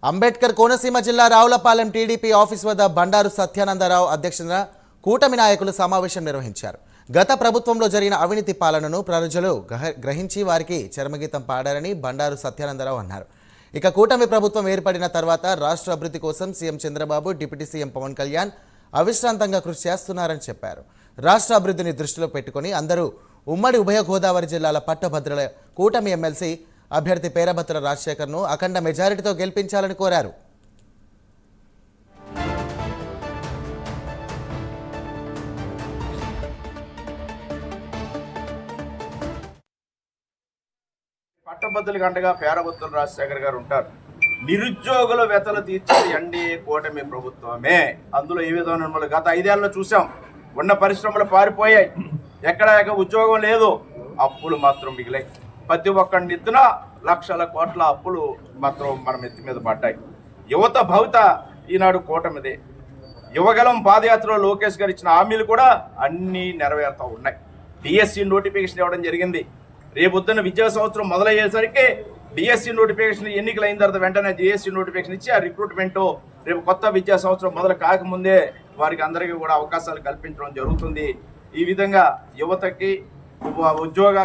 అంబేద్కర్ కోనసీమ జిల్లా Ravulapalem TDP office వద్ద బండారు సత్యానందరావు అధ్యక్షతన కూటమి నాయకులు సమావేశం నిర్వహించారు. గత ప్రభుత్వంలో జరిగిన అవినీతి పాలనను ప్రజలు గ్రహించి వారికి చరమగీతం పాడారని బండారు సత్యానందరావు అన్నారు. ఇక కూటమి ప్రభుత్వం ఏర్పడిన తర్వాత రాష్ట్ర అభివృద్ధి కోసం CM Chandrababu, deputy CM Pawan Kalyan అవిశ్రాంతంగా కృషి చేస్తున్నారని చెప్పారు. రాష్ట్ర అభివృద్ధిని దృష్టిలో పెట్టుకుని అందరూ ఉమ్మడి ఉభయ గోదావరి జిల్లాల పట్టభద్రుల కూటమి ఎమ్మెల్సీ అభ్యర్థి పేరభద్ర రాజశేఖర్ను అఖండ మెజారిటీతో గెలిపించాలని కోరారు. పట్టభద్రులకు అండగా పేరభద్ర రాజశేఖర్ గారు ఉంటారు. నిరుద్యోగుల వెతలు తీర్చేది ఎన్డీఏ కూటమి ప్రభుత్వమే. అందులో ఈ విధంగా గత 5 ఏళ్లలో చూసాం. ఉన్న పరిశ్రమలు పారిపోయాయి, ఎక్కడ ఉద్యోగం లేదు, అప్పులు మాత్రం మిగిలాయి. ప్రతి ఒక్కరి నెత్తిన లక్షల కోట్ల అప్పులు మాత్రం మన ఎత్తి మీద పడ్డాయి. యువత భవిత ఈనాడు కూటమిదే. యువగలం పాదయాత్రలో లోకేష్ గారు ఇచ్చిన హామీలు కూడా అన్నీ నెరవేరుతూ ఉన్నాయి. డిఎస్సి నోటిఫికేషన్ ఇవ్వడం జరిగింది. రేపొద్దున విద్యా సంవత్సరం మొదలయ్యేసరికి డిఎస్సి నోటిఫికేషన్ ఎన్నికలు అయిన తర్వాత వెంటనే డిఎస్సి నోటిఫికేషన్ ఇచ్చి ఆ రిక్రూట్మెంట్ రేపు కొత్త విద్యా సంవత్సరం మొదలు కాకముందే వారికి అందరికీ కూడా అవకాశాలు కల్పించడం జరుగుతుంది. ఈ విధంగా యువతకి ఉద్యోగ